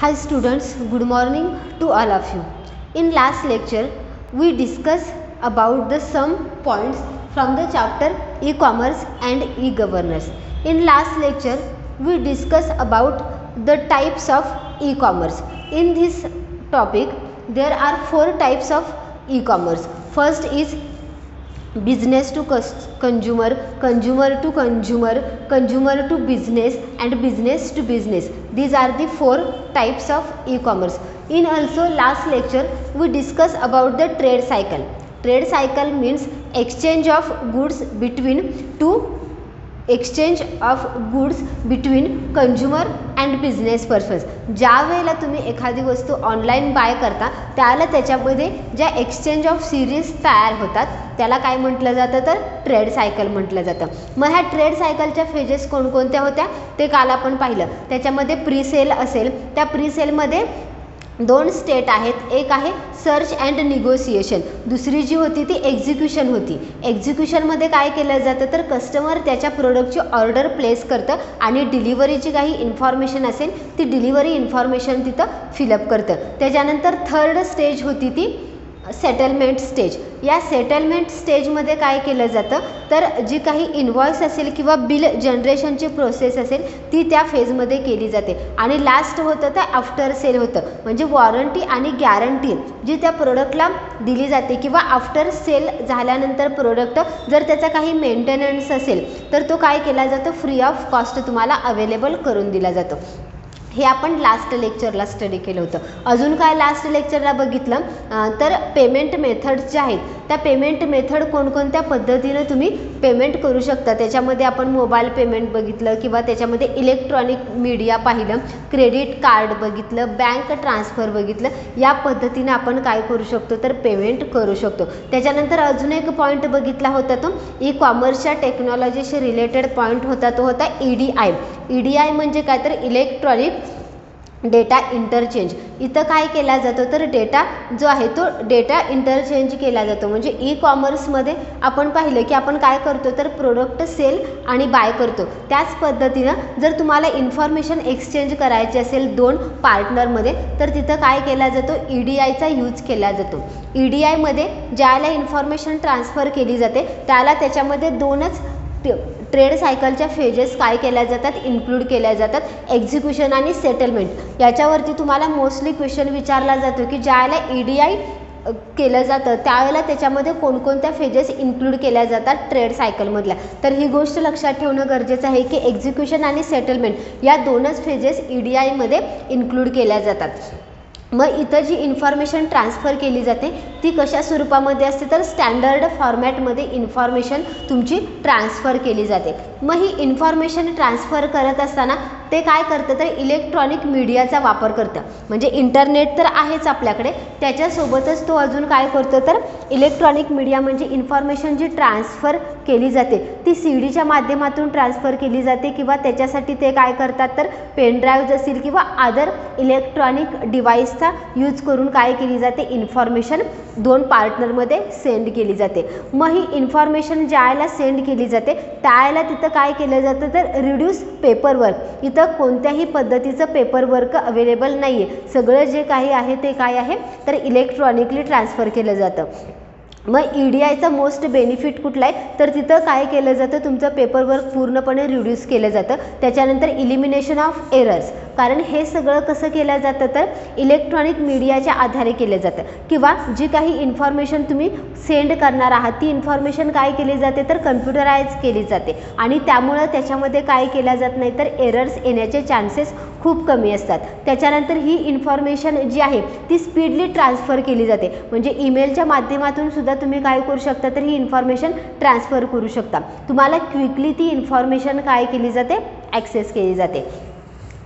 Hi students, good morning to all of you. In last lecture, we discussed about the some points from the chapter e-commerce and e-governance. In last lecture, we discussed about the types of e-commerce. In this topic, there are 4 types of e-commerce. First is business to consumer, consumer to consumer, consumer to business and business to business. These are the 4 types of e-commerce. In also last lecture we discussed about the trade cycle. Trade cycle means exchange of goods between consumer and business purpose. ज्या वेळेला तुम्ही एखादी वस्तू online bye करता त्याला त्याच्यामध्ये ज्या exchange of series तयार होतात त्याला काय म्हटलं जातं तर ट्रेड सायकल म्हटलं जातं. मग ह्या ट्रेड सायकलच्या फेजेस कोणकोणत्या होत्या ते काल आपण पाहिलं. त्याच्यामध्ये प्री सेल असेल, त्या प्री सेलमध्ये 2 स्टेट आहेत. एक आहे सर्च अँड निगोसिएशन, दुसरी जी होती ती एक्झिक्युशन होती. एक्झिक्युशनमध्ये काय केलं जातं तर कस्टमर त्याच्या प्रोडक्टची ऑर्डर प्लेस करतं आणि डिलिव्हरीची काही इन्फॉर्मेशन असेल ती डिलिव्हरी इन्फॉर्मेशन तिथं फिलअप करतं. त्याच्यानंतर थर्ड स्टेज होती ती सेटलमेंट स्टेज. या सेटलमेंट स्टेजमध्ये काय केलं जातं तर जी काही इनवॉइस असेल किंवा बिल जनरेशनची प्रोसेस असेल ती त्या फेजमध्ये केली जाते. आणि लास्ट होतं तर आफ्टर सेल होतं, म्हणजे वॉरंटी आणि गॅरंटी जी त्या प्रोडक्टला दिली जाते किंवा आफ्टर सेल झाल्यानंतर प्रोडक्ट जर त्याचा काही मेंटेनन्स असेल तर तो काय केला जातो फ्री ऑफ कॉस्ट तुम्हाला अवेलेबल करून दिला जातो. हे आपण लास्ट लेक्चरला स्टडी केलं होतं. अजून काय लास्ट लेक्चरला बघितलं तर पेमेंट मेथड्स ज्या आहेत त्या पेमेंट मेथड कोणकोणत्या पद्धतीनं तुम्ही पेमेंट करू शकता. त्याच्यामध्ये आपण मोबाईल पेमेंट बघितलं किंवा त्याच्यामध्ये इलेक्ट्रॉनिक मीडिया पाहिलं, क्रेडिट कार्ड बघितलं, बँक ट्रान्सफर बघितलं. या पद्धतीनं आपण काय करू शकतो तर पेमेंट करू शकतो. त्याच्यानंतर अजून एक पॉईंट बघितला होता तो ई कॉमर्सच्या टेक्नॉलॉजीशी रिलेटेड पॉईंट होता, तो होता EDI. EDI म्हणजे काय तर इलेक्ट्रॉनिक डेटा इंटरचेंज. इथं काय केला जातो तर डेटा जो आहे तो डेटा इंटरचेंज केला जातो. म्हणजे ई कॉमर्समध्ये आपण पाहिलं की आपण काय करतो तर प्रोडक्ट सेल आणि बाय करतो. त्याच पद्धतीनं जर तुम्हाला इन्फॉर्मेशन एक्सचेंज करायची असेल 2 पार्टनरमध्ये तर तिथं काय केला जातो EDIचा यूज केला जातो. EDIमध्ये ज्याला इन्फॉर्मेशन ट्रान्सफर केली जाते त्याला त्याच्यामध्ये 2च ट्रेड सायकलच्या फेजेस काय केल्या जातात इन्क्लूड केल्या जातात, एक्झिक्युशन आणि सेटलमेंट. याच्यावरती तुम्हाला मोस्टली क्वेश्चन विचारला जातो की ज्याला EDI केलं जातं त्यावेळेला त्याच्यामध्ये कोणकोणत्या फेजेस इन्क्लूड केल्या जातात ट्रेड सायकलमधल्या. तर ही गोष्ट लक्षात ठेवणं गरजेचं आहे की एक्झिक्युशन आणि सेटलमेंट या 2च फेजेस EDIमध्ये इन्क्लूड केल्या जातात. मग इथं जी इन्फॉर्मेशन ट्रान्सफर केली जाते ती कशा स्वरूपामध्ये असते तर स्टँडर्ड फॉर्मॅटमध्ये इन्फॉर्मेशन तुमची ट्रान्सफर केली जाते. मग ही इन्फॉर्मेशन ट्रान्सफर करत असताना ते काय करतं तर इलेक्ट्रॉनिक मीडियाचा वापर करतं. म्हणजे इंटरनेट तर आहेच आपल्याकडे, त्याच्यासोबतच तो अजून काय करतो तर इलेक्ट्रॉनिक मीडिया म्हणजे इन्फॉर्मेशन जी ट्रान्सफर केली जाते ती CDच्या माध्यमातून ट्रान्सफर केली जाते किंवा त्याच्यासाठी ते काय करतात तर पेन ड्राईव्ह असतील किंवा अदर इलेक्ट्रॉनिक डिव्हाइसचा यूज करून काय केली जाते इन्फॉर्मेशन 2 पार्टनरमध्ये सेंड केली जाते. मग ही इन्फॉर्मेशन ज्याला सेंड केली जाते त्याला तिथं काय केलं जातं तर रिड्यूस पेपरवर्क. इथं कोणत्याही पद्धतीचं पेपरवर्क अवेलेबल नाही आहे. सगळं जे काही आहे ते काय आहे तर इलेक्ट्रॉनिकली ट्रान्सफर केलं जातं. मग EDIचा मोस्ट बेनिफिट कुठला आहे तर तिथं काय केलं जातं तुमचं पेपरवर्क पूर्णपणे रिड्यूस केलं जातं. त्याच्यानंतर इलिमिनेशन ऑफ एरर्स, कारण हे सगळं कसं केलं जातं तर इलेक्ट्रॉनिक मीडियाच्या आधारे केलं जातं किंवा जी काही इन्फॉर्मेशन तुम्ही सेंड करणार आहात ती इन्फॉर्मेशन काय केली जाते तर कम्प्युटराइज केली जाते आणि त्यामुळं त्याच्यामध्ये काय केलं जात नाही तर एरर्स येण्याचे चान्सेस खूप कमी असतात. त्याच्यानंतर ही इन्फॉर्मेशन जी आहे ती स्पीडली ट्रान्सफर केली जाते. म्हणजे ईमेलच्या माध्यमातून सुद्धा तुम्ही काय करू शकता तर ही इन्फॉर्मेशन ट्रान्सफर करू शकता. तुम्हाला क्विकली ती इन्फॉर्मेशन काय केली जाते ॲक्सेस केली जाते.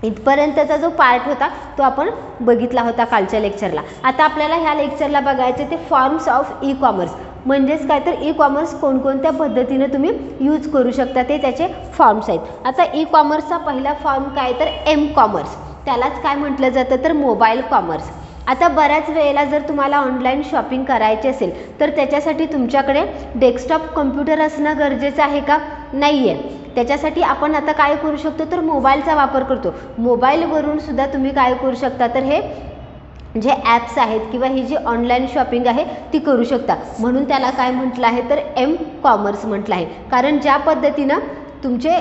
इथपर्यंतचा जो पार्ट होता तो आपण बघितला होता कालच्या लेक्चरला. आता आपल्याला ह्या लेक्चरला बघायचे ते फॉर्म्स ऑफ ई कॉमर्स, म्हणजेच काय तर ई कॉमर्स कोणकोणत्या पद्धतीने तुम्ही यूज करू शकता ते त्याचे फॉर्म्स आहेत. आता ई कॉमर्सचा पहिला फॉर्म काय तर M कॉमर्स, त्यालाच काय म्हटलं जातं तर मोबाईल कॉमर्स. आता बऱ्याच वेळेला जर तुम्हाला ऑनलाईन शॉपिंग करायची असेल तर त्याच्यासाठी तुमच्याकडे डेस्कटॉप कम्प्युटर असणं गरजेचं आहे का? नाही आहे. त्याच्यासाठी आपण आता काय करू शकतो तर मोबाईलचा वापर करतो. मोबाईलवरून सुद्धा तुम्ही काय करू शकता तर हे जे ॲप्स आहेत किंवा ही जी ऑनलाईन शॉपिंग आहे ती करू शकता. म्हणून त्याला काय म्हटलं आहे तर एम कॉमर्स म्हटलं आहे. कारण ज्या पद्धतीनं तुमचे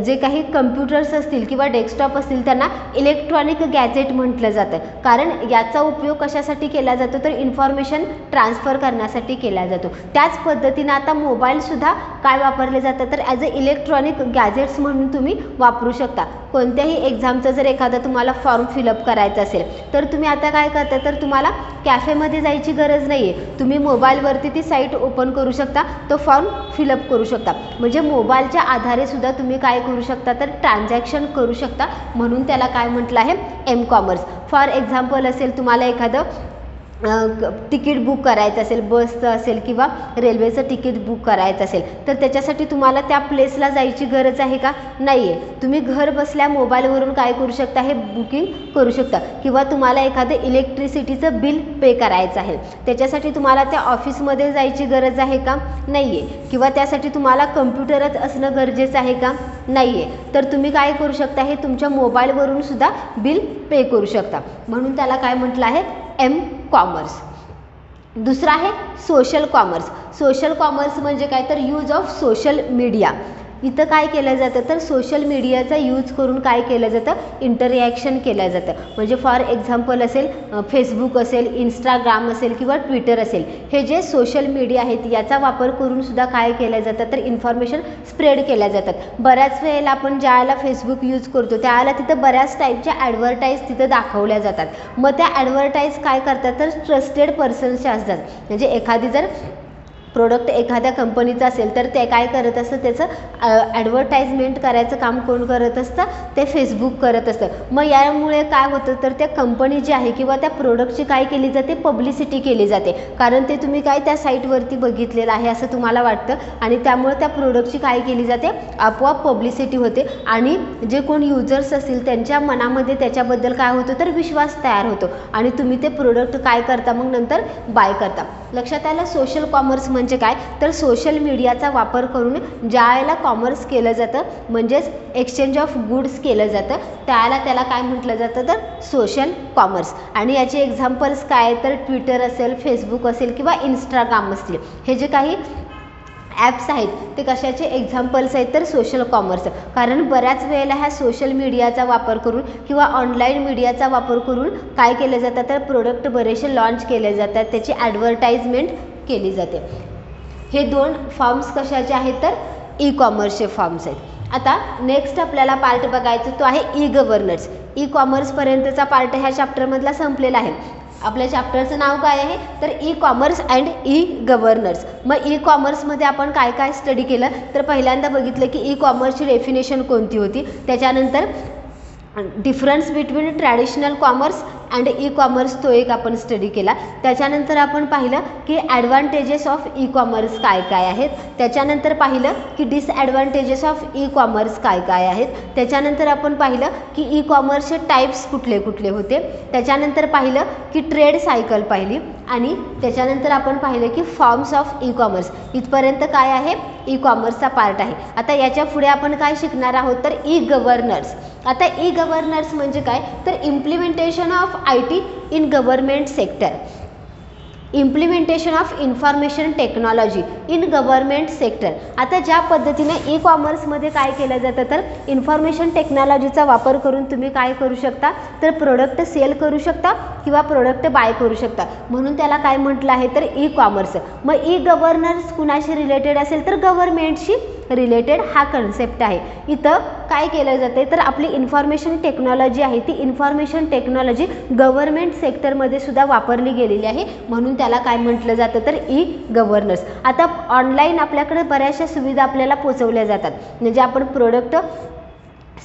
जे काही कम्प्युटर्स असतील किंवा डेस्कटॉप असतील त्यांना इलेक्ट्रॉनिक गॅजेट म्हटलं जातं. कारण याचा उपयोग कशासाठी केला जातो तर इन्फॉर्मेशन ट्रान्सफर करण्यासाठी केला जातो. त्याच पद्धतीनं आता मोबाईलसुद्धा काय वापरले जातं तर ॲज अ इलेक्ट्रॉनिक गॅजेट्स म्हणून तुम्ही वापरू शकता. कोणत्याही एक्झामचं जर एखादा तुम्हाला फॉर्म फिलअप करायचा असेल तर तुम्ही आता काय करता तर तुम्हाला कॅफेमध्ये जायची गरज नाही आहे. तुम्ही मोबाईलवरती ती साईट ओपन करू शकता, तो फॉर्म फिलअप करू शकता. म्हणजे मोबाईलच्या आधारे सुद्धा तुम्ही काय करू शकता तर ट्रान्झॅक्शन करू शकता. म्हणून त्याला काय म्हटलं आहे एम कॉमर्स. फॉर एक्झाम्पल असेल तुम्हाला एखादं तिकीट बुक करायचं असेल, बसचं असेल किंवा रेल्वेचं तिकीट बुक करायचं असेल तर त्याच्यासाठी तुम्हाला त्या प्लेसला जायची गरज आहे का नाही आहे. तुम्ही घर बसल्या मोबाईलवरून काय करू शकता हे बुकिंग करू शकता. किंवा तुम्हाला एखादं इलेक्ट्रिसिटीचं बिल पे करायचं आहे त्याच्यासाठी तुम्हाला त्या ऑफिसमध्ये जायची गरज आहे का नाही आहे. किंवा त्यासाठी तुम्हाला कम्प्युटरच असणं गरजेचं आहे का नाही आहे. तर तुम्ही काय करू शकता हे तुमच्या मोबाईलवरून सुद्धा बिल पे करू शकता. म्हणून त्याला काय म्हटलं आहे एम कॉमर्स. दुसरा आहे सोशल कॉमर्स. सोशल कॉमर्स म्हणजे काय तर यूज ऑफ सोशल मीडिया. इथं काय केलं जातं तर सोशल मीडियाचा यूज करून काय केलं जातं इंटरॅक्शन केलं जातं. म्हणजे फॉर एक्झाम्पल असेल फेसबुक असेल, इंस्टाग्राम असेल किंवा ट्विटर असेल, हे जे सोशल मीडिया आहेत याचा वापर करून सुद्धा काय केलं जातं तर इन्फॉर्मेशन स्प्रेड केल्या जातात. बऱ्याच वेळेला आपण ज्यावेळेला फेसबुक यूज करतो त्यावेळेला तिथं बऱ्याच टाईपच्या ॲडव्हर्टाईज तिथं दाखवल्या जातात. मग त्या ॲडव्हर्टाईज काय करतात तर ट्रस्टेड पर्सन्सच्या असतात. म्हणजे एखादी जर प्रोडक्ट एखाद्या कंपनीचं असेल तर ते काय करत असतं त्याचं ॲडव्हर्टाइजमेंट करायचं काम कोण करत असतं ते फेसबुक करत असतं. मग यामुळे काय होतं तर त्या कंपनी जी आहे किंवा त्या प्रोडक्टची काय केली जाते पब्लिसिटी केली जाते. कारण ते तुम्ही काय त्या साईटवरती बघितलेलं आहे असं तुम्हाला वाटतं आणि त्यामुळे त्या प्रोडक्टची काय केली जाते आपोआप पब्लिसिटी होते आणि जे कोण युजर्स असतील त्यांच्या मनामध्ये त्याच्याबद्दल काय होतं तर विश्वास तयार होतो आणि तुम्ही ते प्रोडक्ट काय करता मग नंतर बाय करता. लक्षात आलं. सोशल कॉमर्स म्हणजे काय तर सोशल मीडियाचा वापर करून ज्यावेळेला कॉमर्स केलं जातं म्हणजेच एक्सचेंज ऑफ गुड्स केलं जातं त्याला काय म्हटलं जातं तर सोशल कॉमर्स. आणि याचे एक्झाम्पल्स काय तर ट्विटर असेल, फेसबुक असेल किंवा इंस्टाग्राम असतील, हे जे काही ॲप्स आहेत ते कशाचे एक्झाम्पल्स आहेत तर सोशल कॉमर्स. कारण बऱ्याच वेळेला ह्या सोशल मीडियाचा वापर करून किंवा ऑनलाईन मीडियाचा वापर करून काय केलं जातं तर प्रोडक्ट बरेचसे लॉन्च केले जातात, त्याची ॲडव्हर्टाइजमेंट केली जाते. हे दोन फॉर्म्स कशाचे आहेत तर ई कॉमर्सचे फॉर्म्स आहेत. आता नेक्स्ट आपल्याला पार्ट बघायचा तो आहे ई गव्हर्नन्स. ई कॉमर्सपर्यंतचा पार्ट ह्या चॅप्टरमधला संपलेला आहे. आपल्या चॅप्टरचं नाव काय आहे तर e commerce and e governance. मग ई कॉमर्समध्ये आपण काय काय स्टडी केलं तर पहिल्यांदा बघितलं की ई कॉमर्सची डेफिनेशन कोणती होती, त्याच्यानंतर difference between traditional commerce and e commerce तो एक आपण स्टडी केला. त्याच्यानंतर आपण पाहिलं की ॲडव्हान्टेजेस ऑफ ई कॉमर्स काय काय आहेत, त्याच्यानंतर पाहिलं की डिसॲडव्हान्टेजेस ऑफ ई कॉमर्स काय काय आहेत, त्याच्यानंतर आपण पाहिलं की ई कॉमर्सचे टाईप्स कुठले कुठले होते, त्याच्यानंतर पाहिलं की ट्रेड सायकल पाहिली आणि त्याच्यानंतर आपण पाहिलं की फॉर्म्स ऑफ ई कॉमर्स. इथपर्यंत काय आहे ई कॉमर्सचा पार्ट आहे. आता याच्या पुढे आपण काय शिकणार आहोत तर ई गव्हर्नन्स. आता ई गव्हर्नन्स म्हणजे काय तर implementation of IT in government sector. Implementation of information technology in government sector. आता ज्या पद्धतीने ई कॉमर्समध्ये काय केलं जातं तर इन्फॉर्मेशन टेक्नॉलॉजीचा वापर करून तुम्ही काय करू शकता तर प्रोडक्ट सेल करू शकता किंवा प्रोडक्ट बाय करू शकता. म्हणून त्याला काय म्हटलं आहे तर ई कॉमर्स. मग ई गव्हर्नन्स कुणाशी रिलेटेड असेल तर गव्हर्नमेंटशी रिलेटेड हा कन्सेप्ट आहे. इथं काय केलं जाते तर आपली इन्फॉर्मेशन टेक्नॉलॉजी आहे ती इन्फॉर्मेशन टेक्नॉलॉजी गव्हर्नमेंट सेक्टरमध्ये सुद्धा वापरली गेलेली आहे. म्हणून त्याला काय म्हटलं जातं तर ई गव्हर्नन्स. आता ऑनलाईन आपल्याकडे बऱ्याचशा सुविधा आपल्याला पोचवल्या जातात. म्हणजे आपण प्रोडक्ट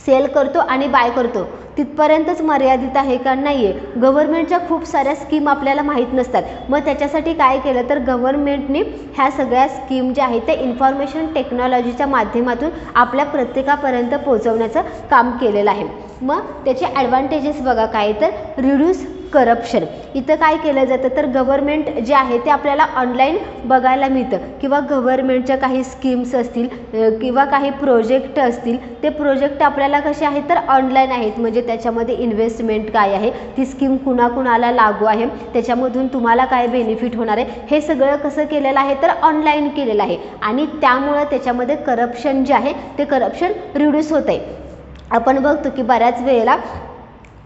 सेल करतो आणि बाय करतो तिथपर्यंतच मर्यादित आहे का नाही आहे. गव्हर्नमेंटच्या खूप साऱ्या स्कीम आपल्याला माहीत नसतात. मग त्याच्यासाठी काय केलं तर गव्हर्नमेंटने ह्या सगळ्या स्कीम ज्या आहेत त्या इन्फॉर्मेशन टेक्नॉलॉजीच्या माध्यमातून आपल्या प्रत्येकापर्यंत पोहोचवण्याचं काम केलेलं आहे. मग त्याचे ॲडव्हान्टेजेस बघा काय तर रिड्यूस करप्शन. इथं काय केलं जातं तर गव्हर्नमेंट जे आहे ते आपल्याला ऑनलाईन बघायला मिळतं किंवा गव्हर्नमेंटच्या काही स्कीम्स असतील किंवा काही प्रोजेक्ट असतील, ते प्रोजेक्ट आपल्याला कसे आहेत तर ऑनलाईन आहेत. म्हणजे त्याच्यामध्ये इन्व्हेस्टमेंट काय आहे, ती स्कीम कुणाकुणाला लागू आहे, त्याच्यामधून तुम्हाला काय बेनिफिट होणार आहे, हे सगळं कसं केलेलं आहे तर ऑनलाईन केलेलं आहे. आणि त्यामुळं त्याच्यामध्ये करप्शन जे आहे ते करप्शन रिड्यूस होत आहे. आपण बघतो की बऱ्याच वेळेला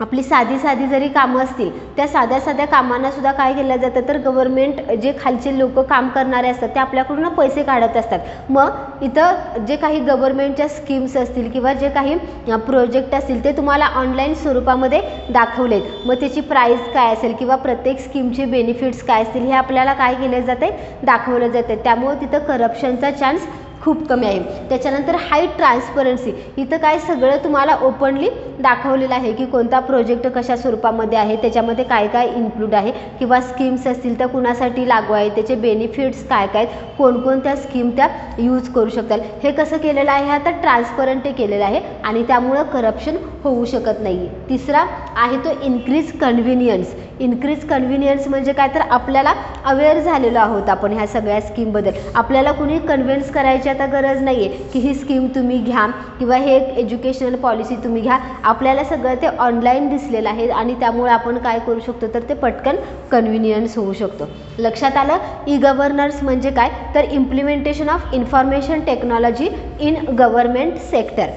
आपली साधी साधी जरी कामं असतील, त्या साध्या साध्या कामांना सुद्धा काय केलं जातं तर गव्हर्नमेंट जे खालचे लोक काम करणारे असतात ते आपल्याकडून पैसे काढत असतात. मग इथं जे काही गव्हर्नमेंटच्या स्कीम्स असतील किंवा जे काही प्रोजेक्ट असतील ते तुम्हाला ऑनलाईन स्वरूपामध्ये दाखवलेत. मग त्याची प्राईस काय असेल किंवा प्रत्येक स्कीमचे बेनिफिट्स काय असतील हे आपल्याला काय केलं जाते दाखवलं जाते. त्यामुळे तिथं करप्शनचा चान्स खूप कमी आहे. त्याच्यानंतर हाय ट्रान्सपरन्सी. इथं काय सगळं तुम्हाला ओपनली दाखवलेलं आहे की कोणता प्रोजेक्ट कशा स्वरूपामध्ये आहे, त्याच्यामध्ये काय काय इन्क्लूड आहे किंवा स्कीम्स असतील त्या कुणासाठी लागू आहे, त्याचे बेनिफिट्स काय काय आहेत, कोणकोणत्या स्कीम त्या यूज करू शकतात. हे कसं केलेलं आहे आता ट्रान्सपरंट केलेलं आहे आणि त्यामुळं करप्शन होऊ शकत नाही. तिसरा आहे तो इन्क्रीज कन्व्हिनियन्स. इन्क्रीज कन्व्हिनियन्स म्हणजे काय तर आपल्याला अवेअर झालेलो आहोत आपण ह्या सगळ्या स्कीमबद्दल. आपल्याला कुणी कन्व्हिन्स करायची आता गरज नाही आहे की ही स्कीम तुम्ही घ्या किंवा हे एक एज्युकेशनल पॉलिसी तुम्ही घ्या. आपल्याला सगळं ते ऑनलाईन दिसलेलं आहे आणि त्यामुळे आपण काय करू शकतो तर ते पटकन कन्व्हिनियन्स होऊ शकतो. लक्षात आलं. ई गव्हर्नन्स म्हणजे काय तर implementation of information technology in government sector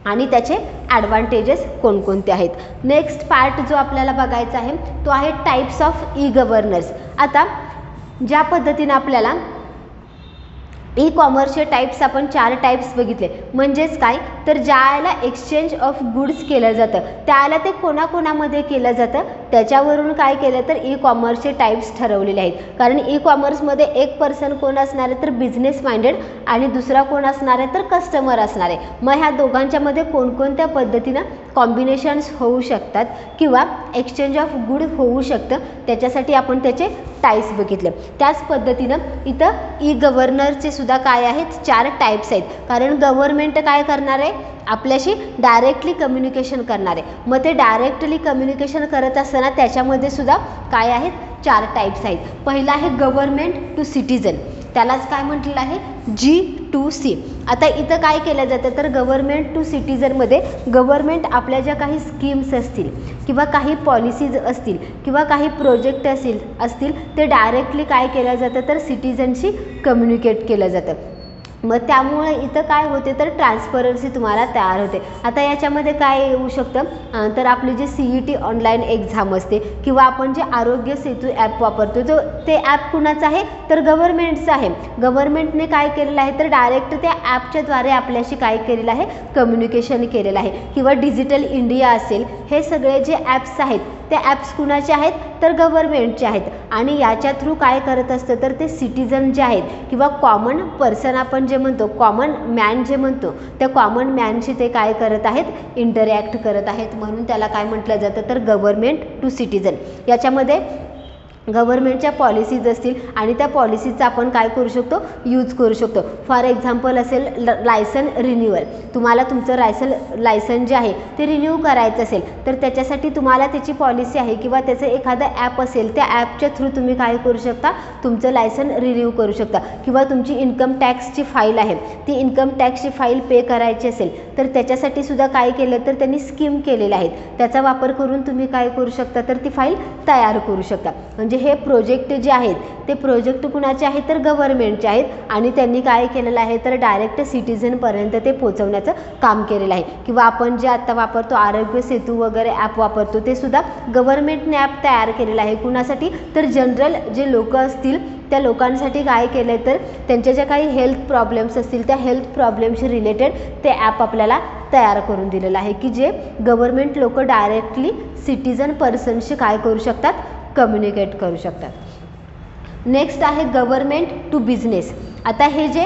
आणि त्याचे ॲडव्हान्टेजेस कोणकोणते आहेत. नेक्स्ट पार्ट जो आपल्याला बघायचा आहे तो आहे टाईप्स ऑफ ई गव्हर्नन्स. आता ज्या पद्धतीने आपल्याला ई कॉमर्सचे टाईप्स आपण 4 टाईप्स बघितले. म्हणजेच काय तर ज्याला एक्सचेंज ऑफ गुड्स केलं जातं त्याला ते कोणाकोणामध्ये केलं जातं त्याच्यावरून काय केलं तर ई कॉमर्सचे टाईप्स ठरवलेले आहेत. कारण ई कॉमर्समध्ये एक पर्सन कोण असणार आहे तर बिझनेस माइंडेड आणि दुसरा कोण असणार आहे तर कस्टमर असणार आहे. मग ह्या दोघांच्यामध्ये कोणकोणत्या पद्धतीनं कॉम्बिनेशन्स होऊ शकतात किंवा एक्सचेंज ऑफ गुड होऊ शकतं त्याच्यासाठी आपण त्याचे टाईप्स बघितले. त्याच पद्धतीनं इथं ई गव्हर्नरचे सुद्धा काय आहेत 4 टाईप्स आहेत. कारण गव्हर्नमेंट काय करणार आहे आपल्याशी डायरेक्टली कम्युनिकेशन करणार आहे. मग ते डायरेक्टली कम्युनिकेशन करत असताना त्याच्यामध्ये सुद्धा काय आहेत 4 टाईप्स आहेत. पहिला आहे गव्हर्नमेंट टू सिटीजन, त्यालाच काय म्हटलेलं आहे G2C. आता इथं काय केलं जातं तर गव्हर्नमेंट टू सिटीजनमध्ये गव्हर्नमेंट आपल्या ज्या काही स्कीम्स असतील किंवा काही पॉलिसीज असतील किंवा काही प्रोजेक्ट असतील ते डायरेक्टली काय केलं जातं तर सिटीजनशी कम्युनिकेट केलं जातं. मग त्यामुळे इथं काय होते तर ट्रान्सपरन्सी तुम्हाला तयार होते. आता याच्यामध्ये काय येऊ शकतं तर आपली जी CET ऑनलाईन एक्झाम असते किंवा आपण जे आरोग्य सेतू ॲप वापरतो जो ते ॲप कुणाचं आहे तर गव्हर्नमेंटचं आहे. गव्हर्नमेंटने काय केलेलं आहे तर डायरेक्ट त्या ॲपच्याद्वारे आपल्याशी काय केलेलं आहे कम्युनिकेशन केलेलं आहे. किंवा डिजिटल इंडिया असेल, हे सगळे जे ॲप्स आहेत ते ॲप्स कुणाचे आहेत तर गव्हर्नमेंटचे आहेत. आणि याच्या थ्रू काय करत असतं तर ते सिटीजन जे आहेत किंवा कॉमन पर्सन आपण जे म्हणतो कॉमन मॅन जे म्हणतो त्या कॉमन मॅनशी ते काय करत आहेत इंटरॅक्ट करत आहेत. म्हणून त्याला काय म्हटलं जातं तर गव्हर्नमेंट टू सिटीजन. याच्यामध्ये गव्हर्नमेंटच्या पॉलिसीज असतील आणि त्या पॉलिसीचा आपण काय करू शकतो यूज करू शकतो. फॉर एक्झाम्पल असेल लायसन रिन्युअल. तुम्हाला तुमचं लायसन जे आहे ते रिन्यू करायचं असेल तर त्याच्यासाठी तुम्हाला त्याची पॉलिसी आहे किंवा त्याचं एखादं ॲप असेल त्या ॲपच्या थ्रू तुम्ही काय करू शकता तुमचं लायसन रिन्यू करू शकता. किंवा तुमची इन्कम टॅक्सची फाईल आहे ती इन्कम टॅक्सची फाईल पे करायची असेल तर त्याच्यासाठी सुद्धा काय केलं तर त्यांनी स्कीम केलेल्या आहेत. त्याचा वापर करून तुम्ही काय करू शकता तर ती फाईल तयार करू शकता. म्हणजे हे प्रोजेक्ट जे आहेत ते प्रोजेक्ट कुणाचे आहेत तर गव्हर्नमेंटचे आहेत आणि त्यांनी काय केलेलं आहे तर डायरेक्ट सिटीजनपर्यंत ते पोहोचवण्याचं काम केलेलं आहे. किंवा आपण जे आता वापरतो आरोग्य सेतू वगैरे ॲप वापरतो ते सुद्धा गव्हर्नमेंटने ॲप तयार केलेलं आहे. कुणासाठी तर जनरल जे लोक असतील त्या लोकांसाठी काय केलं आहे तर त्यांच्या ज्या काही हेल्थ प्रॉब्लेम्स असतील त्या हेल्थ प्रॉब्लेमशी रिलेटेड ते ॲप आपल्याला तयार करून दिलेलं आहे की जे गव्हर्नमेंट लोक डायरेक्टली सिटीजन पर्सनशी काय करू शकतात कम्युनिकेट करू शकतात. नेक्स्ट आहे गव्हर्नमेंट टू बिझनेस. आता हे जे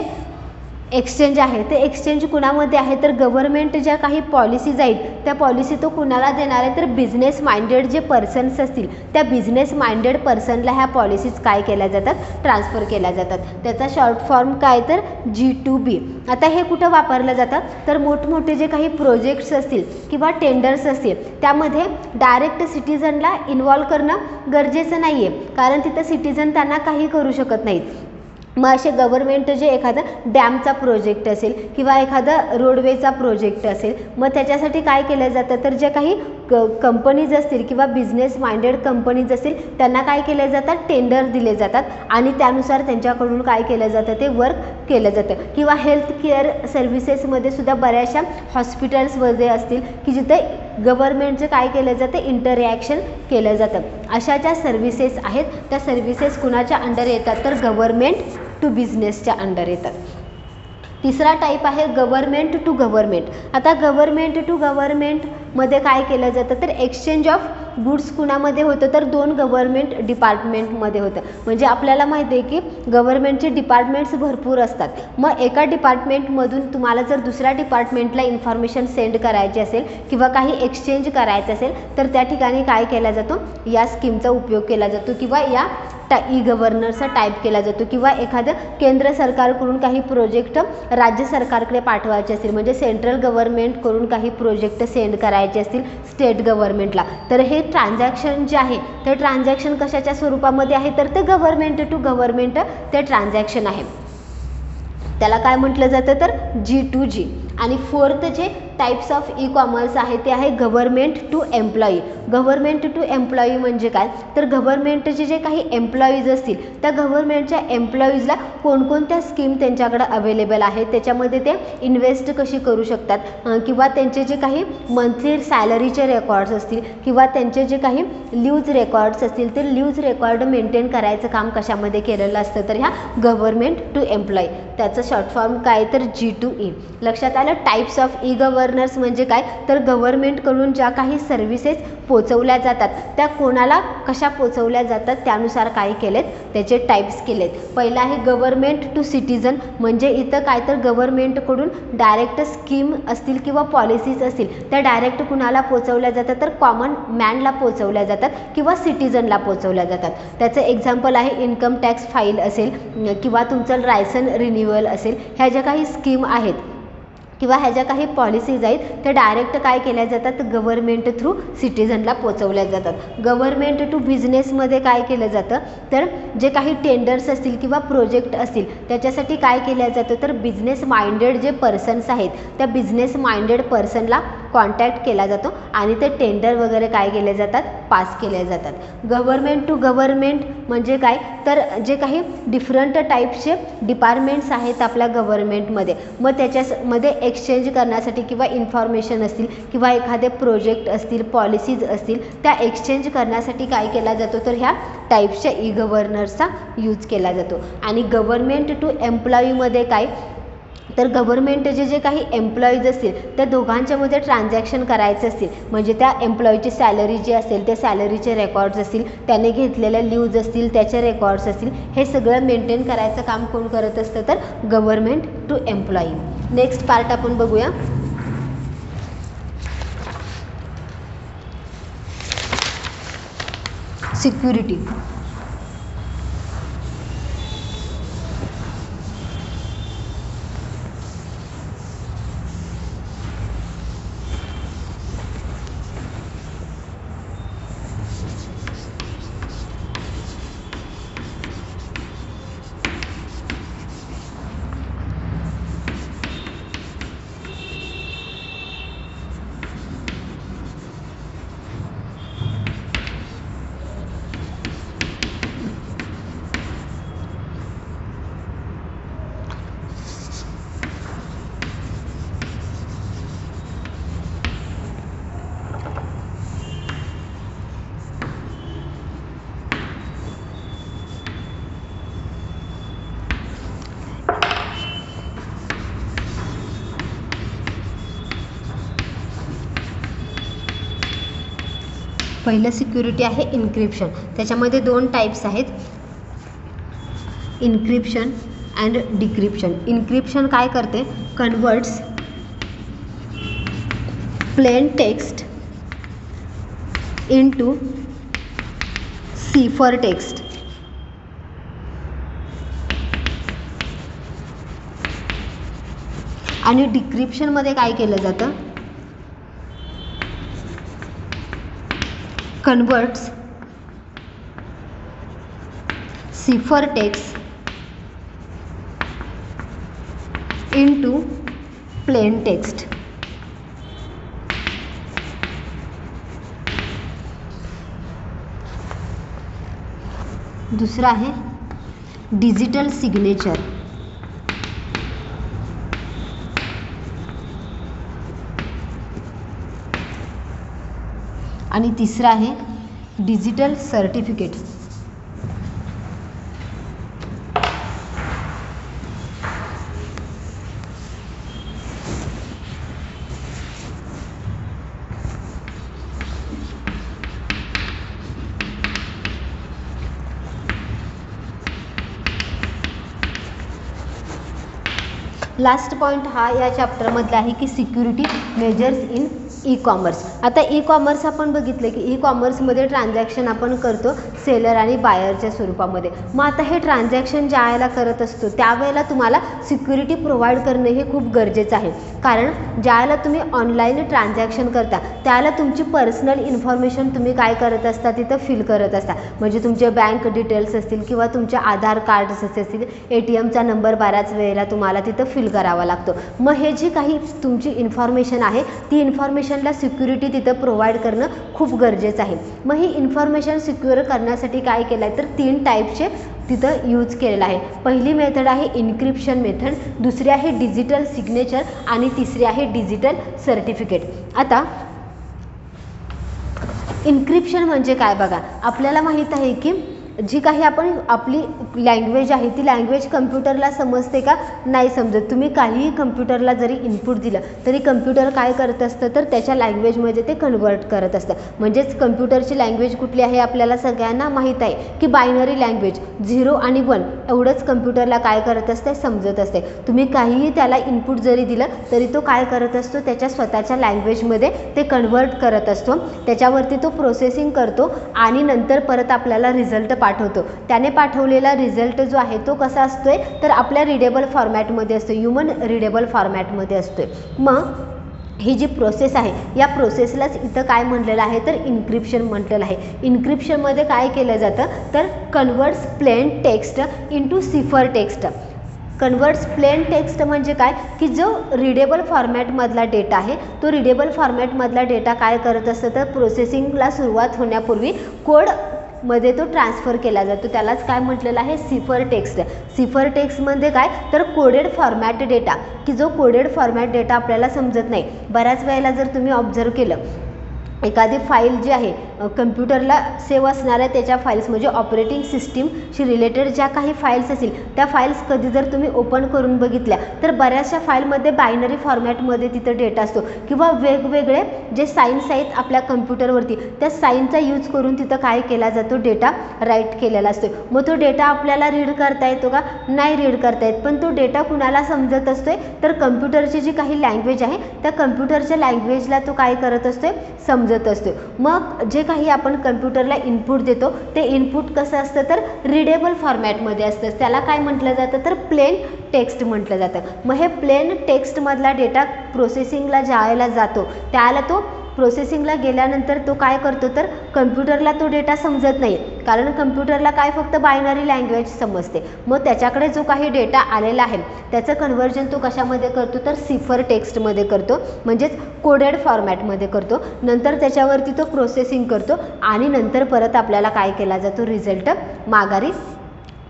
एक्सचेंज आहे ते एक्सचेंज कुणामध्ये आहे तर गव्हर्नमेंट ज्या काही पॉलिसीज आहेत त्या पॉलिसी तो कुणाला देणार आहे तर बिझनेस माइंडेड जे पर्सन्स असतील त्या बिझनेस माइंडेड पर्सनला ह्या पॉलिसीज काय केल्या जातात ट्रान्सफर केल्या जातात. त्याचा शॉर्ट फॉर्म काय तर G2B. आता हे कुठं वापरलं जातं तर मोठमोठे जे काही प्रोजेक्ट्स असतील किंवा टेंडर्स असतील त्यामध्ये डायरेक्ट सिटीजनला इन्व्हॉल्व करणं गरजेचं नाही आहे, कारण तिथं सिटीजन त्यांना काही करू शकत नाहीत. मग असे गव्हर्नमेंट जे एखादा डॅमचा प्रोजेक्ट असेल किंवा एखादा रोडवेचा प्रोजेक्ट असेल मग त्याच्यासाठी काय केलं जातं तर जे काही कंपनीज असतील किंवा बिझनेस माइंडेड कंपनीज असतील त्यांना काय केले जातात टेंडर दिले जातात आणि त्यानुसार त्यांच्याकडून काय केलं जातं ते वर्क केलं जातं. किंवा हेल्थ केअर सर्व्हिसेसमध्ये सुद्धा बऱ्याचशा हॉस्पिटल्समध्ये असतील की जिथे गव्हर्नमेंटचं काय केलं जातं इंटरॅक्शन केलं जातं. अशा ज्या सर्व्हिसेस आहेत त्या सर्व्हिसेस कुणाच्या अंडर येतात तर गव्हर्नमेंट टू बिझनेसच्या अंडर येतात. तिसरा टाईप आहे गव्हर्नमेंट टू गव्हर्नमेंट. आता गव्हर्नमेंट टू गव्हर्नमेंटमध्ये काय केलं जातं तर एक्सचेंज ऑफ गुड्स कुणामध्ये होतं तर 2 गव्हर्नमेंट डिपार्टमेंटमध्ये होतं. म्हणजे आपल्याला माहिती आहे की गव्हर्नमेंटचे डिपार्टमेंट्स भरपूर असतात. मग एका डिपार्टमेंटमधून तुम्हाला जर दुसऱ्या डिपार्टमेंटला इन्फॉर्मेशन सेंड करायची असेल किंवा काही एक्सचेंज करायचं असेल तर त्या ठिकाणी काय केला जातो या स्कीमचा उपयोग केला जातो किंवा या ई गव्हर्नरचा टाईप केला जातो. किंवा एखादं केंद्र सरकारकडून काही प्रोजेक्ट राज्य सरकारकडे पाठवायचे असतील म्हणजे सेंट्रल गव्हर्नमेंटकडून काही प्रोजेक्ट सेंड करायचे असतील स्टेट गव्हर्नमेंटला तर हे ट्रान्झॅक्शन जे आहे ते ट्रान्झॅक्शन कशाच्या स्वरूपामध्ये आहे तर ते गव्हर्नमेंट टू गव्हर्नमेंट ते ट्रान्झॅक्शन आहे. त्याला काय म्हटलं जातं तर G2G. आणि फोर्थ जे टाईप्स ऑफ ई कॉमर्स आहे ते आहे government to employee. Government to employee म्हणजे काय तर गव्हर्नमेंटचे जे काही एम्प्लॉईज असतील त्या गव्हर्नमेंटच्या एम्प्लॉईजला कोणकोणत्या स्कीम त्यांच्याकडे अवेलेबल आहेत त्याच्यामध्ये ते इन्व्हेस्ट कशी करू शकतात किंवा त्यांचे जे काही मंथली सॅलरीचे रेकॉर्ड्स असतील किंवा त्यांचे जे काही लीव्ज रेकॉर्ड्स असतील ते लीव्ज रेकॉर्ड मेंटेन करायचं काम कशामध्ये केलेलं असतं तर ह्या गव्हर्नमेंट टू एम्प्लॉई. त्याचं शॉर्ट फॉर्म काय तर G2E. लक्षात आलं. टाईप्स ऑफ ई गव्हर्नर्स म्हणजे काय तर गव्हर्नमेंटकडून ज्या काही सर्व्हिसेस पोचवल्या जातात त्या कोणाला कशा पोचवल्या जातात त्यानुसार काय केलेत त्याचे टाईप्स केलेत. पहिला आहे गव्हर्नमेंट टू सिटीजन. म्हणजे इथं काय तर गव्हर्नमेंटकडून डायरेक्ट स्कीम असतील किंवा पॉलिसीज असतील त्या डायरेक्ट कुणाला पोचवल्या जातात तर कॉमन मॅनला पोचवल्या जातात किंवा सिटीजनला पोचवल्या जातात. त्याचं एक्झाम्पल आहे इन्कम टॅक्स फाईल असेल किंवा तुमचं लायसन रिन्युअल असेल. ह्या ज्या काही स्कीम आहेत किंवा ह्या ज्या काही पॉलिसीज आहेत त्या डायरेक्ट काय केल्या जातात गव्हर्नमेंट थ्रू सिटीजनला पोचवल्या जातात. गव्हर्नमेंट टू बिझनेसमध्ये काय केलं जातं तर जे काही टेंडर्स असतील किंवा प्रोजेक्ट असतील त्याच्यासाठी काय केलं जातं तर बिझनेस माइंडेड जे पर्सन्स आहेत त्या बिझनेस माइंडेड पर्सनला कॉन्टॅक्ट केला जातो आणि ते टेंडर वगैरे काय केले जातात पास केले जातात. गव्हर्नमेंट टू गव्हर्नमेंट म्हणजे काय तर जे काही डिफरंट टाईपचे डिपार्टमेंट्स आहेत आपल्या गव्हर्नमेंटमध्ये मग त्याच्यामध्ये एक्सचेंज करण्यासाठी किंवा इन्फॉर्मेशन असतील किंवा एखादे प्रोजेक्ट असतील पॉलिसीज असतील त्या एक्सचेंज करण्यासाठी काय केला जातो तर ह्या टाईप्सच्या ई गव्हर्नर्सचा यूज केला जातो. आणि गव्हर्नमेंट टू एम्प्लॉईमध्ये काय तर गव्हर्नमेंटचे जे काही एम्प्लॉईज असतील त्या दोघांच्यामध्ये ट्रान्झॅक्शन करायचं असतील म्हणजे त्या एम्प्लॉईची सॅलरी जी असेल त्या सॅलरीचे रेकॉर्ड्स असतील त्याने घेतलेल्या लीव्ज असतील त्याचे रेकॉर्ड्स असतील हे सगळं मेंटेन करायचं काम कोण करत असतं तर government to employee. Next part आपण बघूया. सिक्युरिटी. पहिलं सिक्युरिटी आहे इन्क्रिप्शन. त्याच्यामध्ये 2 टाईप्स आहेत इन्क्रिप्शन अँड डिक्रिप्शन. इन्क्रिप्शन काय करते, कन्वर्ट्स प्लेन टेक्स्ट इनटू सिफर टेक्स्ट. आणि डिक्रिप्शनमध्ये काय केलं जातं, कन्वर्ट्स सिफर टेक्स्ट इनटू प्लेन टेक्स्ट. दुसरा आहे डिजिटल सिग्नेचर. आणि तिसरा आहे डिजिटल सर्टिफिकेट. लास्ट पॉईंट हा या चॅप्टरमधला आहे की security measures in e commerce. आता ई कॉमर्स आपण बघितलं की ई कॉमर्समध्ये ट्रान्झॅक्शन आपण करतो सेलर आणि बायरच्या स्वरूपामध्ये. मग आता हे ट्रान्झॅक्शन ज्या वेळेला करत असतो त्यावेळेला तुम्हाला सिक्युरिटी प्रोव्हाइड करणं हे खूप गरजेचं आहे. कारण ज्यावेळेला तुम्ही ऑनलाईन ट्रान्झॅक्शन करता त्यावेळेला तुमची पर्सनल इन्फॉर्मेशन तुम्ही काय करत असता, तिथं फिल करत असता. म्हणजे तुमचे बँक डिटेल्स असतील किंवा तुमचे आधार कार्ड्स असतील, ATMचा नंबर बऱ्याच वेळेला तुम्हाला तिथं फिल करावा लागतो. मग हे जी काही तुमची इन्फॉर्मेशन आहे ती इन्फॉर्मेशनला सिक्युरिटी तिथं प्रोव्हाइड करणं खूप गरजेचं आहे. मग ही इन्फॉर्मेशन सिक्युअर करण्यासाठी काय केलं आहे तर 3 टाईपचे तिथं यूज केलेलं आहे. पहिली मेथड आहे इन्क्रिप्शन मेथड, दुसरी आहे डिजिटल सिग्नेचर आणि तिसरी आहे डिजिटल सर्टिफिकेट. आता इन्क्रिप्शन म्हणजे काय बघा, आपल्याला माहीत आहे की जी काही आपण आपली लँग्वेज आहे ती लँग्वेज कम्प्युटरला समजते का, नाही समजत. तुम्ही काहीही कम्प्युटरला जरी इनपुट दिलं तरी कम्प्युटर काय करत असतं तर त्याच्या लँग्वेजमध्ये ते कन्वर्ट करत असतं. म्हणजेच कम्प्युटरची लँग्वेज कुठली आहे आपल्याला सगळ्यांना माहीत आहे की बायनरी लँग्वेज 0 आणि 1 एवढंच कम्प्युटरला काय करत असते समजत असते. तुम्ही काहीही त्याला इनपुट जरी दिलं तरी तो काय करत असतो त्याच्या स्वतःच्या लँग्वेजमध्ये ते कन्वर्ट करत असतो. त्याच्यावरती तो प्रोसेसिंग करतो आणि नंतर परत आपल्याला रिझल्ट पाठवतो. त्याने पाठवलेला रिझल्ट जो आहे तो कसा असतोय तर आपल्या रीडेबल फॉर्मॅटमध्ये असतो, ह्युमन रीडेबल फॉर्मॅटमध्ये असतोय. मग ही जी प्रोसेस आहे या प्रोसेसलाच इथं काय म्हटलेलं आहे तर इन्क्रिप्शन म्हटलेलं आहे. इन्क्रिप्शनमध्ये काय केलं जातं तर कन्वर्ट्स प्लेन टेक्स्ट इनटू सिफर टेक्स्ट. कन्वर्ट्स प्लेन टेक्स्ट म्हणजे काय की जो रीडेबल फॉर्मॅटमधला डेटा आहे तो रीडेबल फॉर्मॅटमधला डेटा काय करत असतं तर प्रोसेसिंगला सुरुवात होण्यापूर्वी कोड मध्ये तो ट्रान्सफर केला जातो. त्यालाच काय म्हटलेलं आहे सिफर टेक्स्ट. सिफर टेक्स्टमध्ये काय तर कोडेड फॉर्मॅट डेटा, की जो कोडेड फॉर्मॅट डेटा आपल्याला समजत नाही. बऱ्याच वेळेला जर तुम्ही ऑब्झर्व केलं एखादी फाईल जी आहे कम्प्युटरला सेव्ह असणाऱ्या त्याच्या फाईल्स म्हणजे ऑपरेटिंग सिस्टीमशी रिलेटेड ज्या काही फाईल्स असतील त्या फाईल्स कधी जर तुम्ही ओपन करून बघितल्या तर बऱ्याचशा फाईलमध्ये बायनरी फॉर्मॅटमध्ये तिथं डेटा असतो किंवा वेगवेगळे जे साईन्स आहेत आपल्या कम्प्युटरवरती त्या साईनचा यूज करून तिथं काय केला जातो डेटा राईट केलेला असतो. मग तो डेटा आपल्याला रीड करता येतो का, नाही रीड करता येत. पण तो डेटा कुणाला समजत असतोय तर कम्प्युटरची जी काही लँग्वेज आहे त्या कम्प्युटरच्या लँग्वेजला तो काय करत असतोय समजत असतो. मग जे काही आपण कम्प्युटरला इनपुट देतो ते इनपुट कसं असतं तर रीडेबल फॉर्मॅटमध्ये असतं. त्याला काय म्हटलं जातं तर प्लेन टेक्स्ट म्हटलं जातं. मग हे प्लेन टेक्स्टमधला डेटा प्रोसेसिंगला ज्यावेळेला जातो त्याला तो प्रोसेसिंगला गेल्यानंतर तो काय करतो तर कम्प्युटरला तो डेटा समजत नाही, कारण कम्प्युटरला काय फक्त बायनरी लँग्वेज समजते. मग त्याच्याकडे जो काही डेटा आलेला आहे त्याचं कन्व्हर्जन तो कशामध्ये करतो तर सिफर टेक्स्टमध्ये करतो, म्हणजेच कोडेड फॉर्मॅटमध्ये करतो. नंतर त्याच्यावरती तो प्रोसेसिंग करतो आणि नंतर परत आपल्याला काय केला जातो रिझल्ट माघारी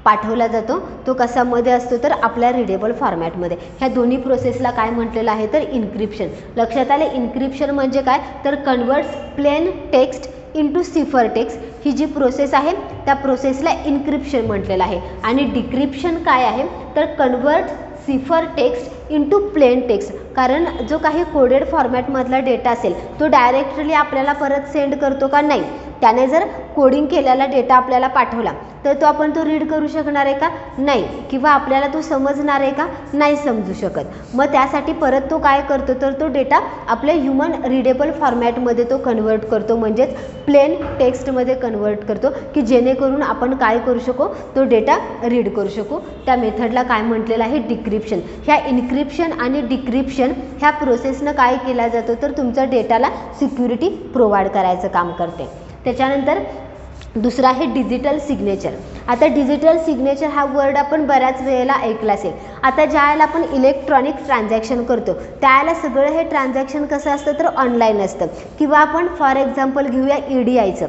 पाठवला जातो. तो कशामध्ये असतो तर आपल्या रीडेबल फॉर्मॅटमध्ये. ह्या दोन्ही प्रोसेसला काय म्हटलेलं आहे तर इन्क्रिप्शन. लक्षात आले इन्क्रिप्शन म्हणजे काय तर कन्वर्ट्स प्लेन टेक्स्ट इनटू सिफर टेक्स्ट. ही जी प्रोसेस आहे त्या प्रोसेसला इन्क्रिप्शन म्हटलेलं आहे. आणि डिक्रिप्शन काय आहे तर कन्वर्ट सिफर टेक्स्ट इनटू प्लेन टेक्स्ट. कारण जो काही कोडेड फॉर्मॅटमधला डेटा असेल तो डायरेक्टली आपल्याला परत सेंड करतो का नाही, त्याने जर कोडिंग केलेला डेटा आपल्याला पाठवला तर आपण तो रीड करू शकणार आहे का? नाही. किंवा आपल्याला तो समजणार आहे का? नाही समजू शकत. मग त्यासाठी परत तो काय करतो तर तो डेटा आपल्या ह्युमन रीडेबल फॉर्मॅटमध्ये तो कन्वर्ट करतो, म्हणजेच प्लेन टेक्स्टमध्ये कन्वर्ट करतो की जेणेकरून आपण काय करू शकू, तो डेटा रीड करू शकू. त्या मेथडला काय म्हटलेलं आहे? डिक्रिप्शन. ह्या इन्क्रिप्शन आणि डिक्रिप्शन ह्या प्रोसेसनं काय केला जातो तर तुमच्या डेटाला सिक्युरिटी प्रोव्हाइड करायचं काम करते. त्याच्यानंतर दुसरा आहे डिजिटल सिग्नेचर. आता डिजिटल सिग्नेचर हा वर्ड आपण बऱ्याच वेळेला ऐकला असेल. आता ज्यावेळेला आपण इलेक्ट्रॉनिक ट्रान्झॅक्शन करतो त्यावेळेला सगळं हे ट्रान्झॅक्शन कसं असतं तर ऑनलाईन असतं. किंवा आपण फॉर एक्झाम्पल घेऊया EDIचं.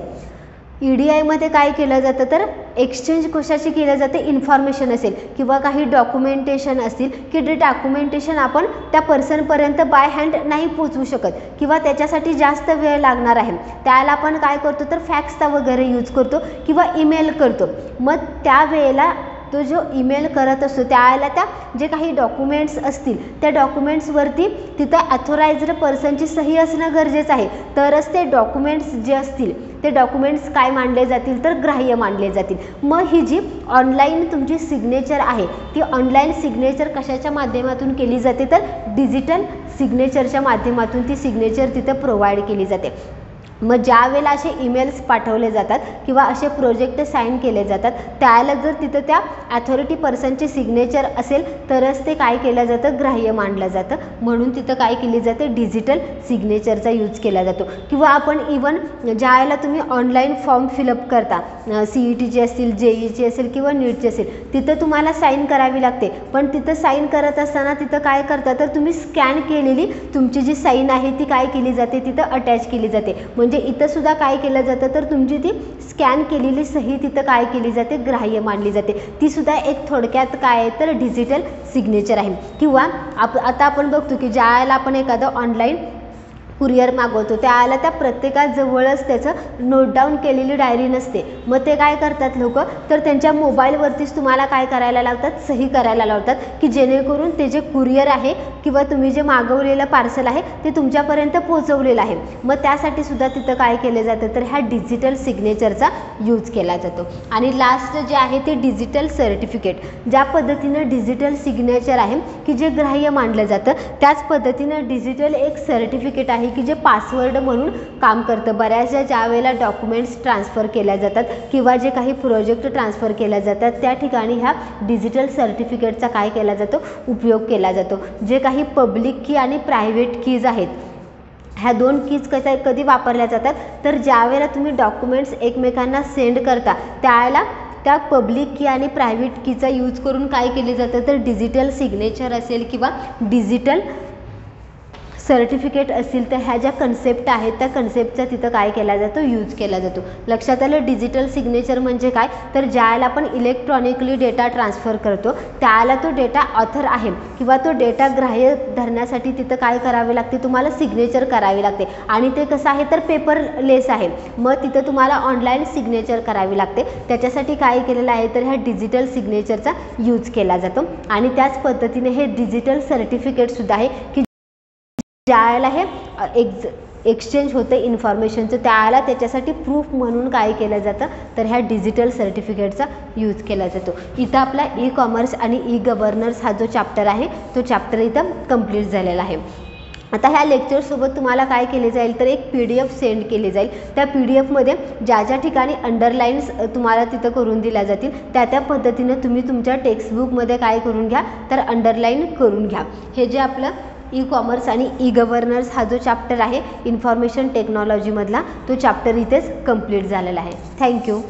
EDIमध्ये काय केलं जातं तर एक्सचेंज कशाची केलं जाते? इन्फॉर्मेशन असेल किंवा काही डॉक्युमेंटेशन असतील की जे डॉक्युमेंटेशन आपण त्या पर्सनपर्यंत बाय हँड नाही पोचवू शकत किंवा त्याच्यासाठी जास्त वेळ लागणार आहे, त्याला आपण काय करतो तर फॅक्सचा वगैरे यूज करतो किंवा ईमेल करतो. मग त्यावेळेला तो जो ईमेल करत असतो त्यावेळेला त्या जे काही डॉक्युमेंट्स असतील त्या डॉक्युमेंट्सवरती तिथं ॲथोराइज्ड पर्सनची सही असणं गरजेचं आहे, तरच ते डॉक्युमेंट्स जे असतील ते डॉक्युमेंट्स काय मानले जातील तर ग्राह्य मानले जातील. मग ही जी ऑनलाईन तुमची सिग्नेचर आहे ती ऑनलाईन सिग्नेचर कशाच्या माध्यमातून केली जाते तर डिजिटल सिग्नेचरच्या माध्यमातून ती सिग्नेचर तिथं प्रोव्हाइड केली जाते. मग ज्या वेळेला असे ईमेल्स पाठवले जातात किंवा असे प्रोजेक्ट साईन केले जातात त्याला जर तिथं त्या अथॉरिटी पर्सनचे सिग्नेचर असेल तरच ते काय केलं जातं ग्राह्य मानलं जातं. म्हणून तिथं काय केली जाते डिजिटल सिग्नेचरचा यूज केला जातो. किंवा आपण इवन ज्या वेळेला तुम्ही ऑनलाईन फॉर्म फिलअप करता CETची असतील, JEEची असेल किंवा नीटची असेल, तिथं तुम्हाला साईन करावी लागते. पण तिथं साईन करत असताना तिथं काय करता तर तुम्ही स्कॅन केलेली तुमची जी साईन आहे ती काय केली जाते तिथं अटॅच केली जाते. म्हणजे इथं सुद्धा काय केलं जातं तर तुमची ती स्कॅन केलेली सही तिथं काय केली जाते ग्राह्य मानली जाते. ती सुद्धा एक थोडक्यात काय आहे तर डिजिटल सिग्नेचर आहे. किंवा आता आपण बघतो की ज्या वेळेला आपण एखादं ऑनलाईन कुरिअर मागवतो त्यावेळेला त्या प्रत्येकाजवळच त्याचं नोट डाऊन केलेली डायरी नसते. मग ते काय करतात लोक तर त्यांच्या मोबाईलवरतीच तुम्हाला काय करायला लावतात सही करायला लावतात की जेणेकरून ते जे कुरिअर आहे किंवा तुम्ही जे मागवलेलं पार्सल आहे ते तुमच्यापर्यंत पोहोचवलेलं आहे. मग त्यासाठी सुद्धा तिथं काय केलं जातं तर ह्या डिजिटल सिग्नेचरचा यूज केला जातो. आणि लास्ट जे आहे ते डिजिटल सर्टिफिकेट. ज्या पद्धतीनं डिजिटल सिग्नेचर आहे की जे ग्राह्य मानलं जातं त्याच पद्धतीनं डिजिटल एक सर्टिफिकेट आहे की जे पासवर्ड म्हणून काम करतं. बऱ्याचशा ज्या वेळेला डॉक्युमेंट्स ट्रान्सफर केल्या जातात किंवा जे काही प्रोजेक्ट ट्रान्सफर केल्या जातात त्या ठिकाणी ह्या डिजिटल सर्टिफिकेटचा काय केला जातो उपयोग केला जातो. जे काही पब्लिक की आणि प्रायव्हेट कीज आहेत ह्या दोन कीज कधी वापरल्या जातात तर ज्यावेळेला तुम्ही डॉक्युमेंट्स एकमेकांना सेंड करता त्यावेळेला त्या पब्लिक की आणि प्रायव्हेट कीचा यूज करून काय केले जातं तर डिजिटल सिग्नेचर असेल किंवा डिजिटल सर्टिफिकेट असतील तर ह्या ज्या कन्सेप्ट आहेत त्या कन्सेप्टचा तिथं काय केला जातो यूज केला जातो. लक्षात आलं. डिजिटल सिग्नेचर म्हणजे काय तर ज्यावेळेला आपण इलेक्ट्रॉनिकली डेटा ट्रान्सफर करतो त्यावेळेला तो डेटा ऑथर आहे किंवा तो डेटा ग्राह्य धरण्यासाठी तिथं काय करावे लागते तुम्हाला सिग्नेचर करावी लागते. आणि ते कसं आहे तर पेपरलेस आहे. मग तिथं तुम्हाला ऑनलाईन सिग्नेचर करावी लागते. त्याच्यासाठी काय केलेलं आहे तर ह्या डिजिटल सिग्नेचरचा यूज केला जातो. आणि त्याच पद्धतीने हे डिजिटल सर्टिफिकेटसुद्धा आहे की ज्यावेळेला हे एक्सचेंज होतं इन्फॉर्मेशनचं त्यावेळेला त्याच्यासाठी प्रूफ म्हणून काय केलं जातं तर ह्या डिजिटल सर्टिफिकेटचा यूज केला जातो. इथं आपला ई-कॉमर्स आणि ई-गव्हर्नन्स हा जो चॅप्टर आहे तो चॅप्टर इथं कंप्लीट झालेला आहे. आता ह्या लेक्चरसोबत तुम्हाला काय केले जाईल तर एक PDF सेंड केली जाईल. त्या PDFमध्ये ज्या ज्या ठिकाणी अंडरलाईन्स तुम्हाला तिथं करून दिल्या जातील त्या पद्धतीनं तुम्ही तुमच्या टेक्स्टबुकमध्ये काय करून घ्या तर अंडरलाईन करून घ्या. हे जे आपलं ई-कॉमर्स आणि ई-गव्हर्नन्स हा जो चॅप्टर आहे इन्फॉर्मेशन टेक्नॉलॉजीमधला तो चॅप्टर इथेच कंप्लीट झालेला आहे. थँक्यू.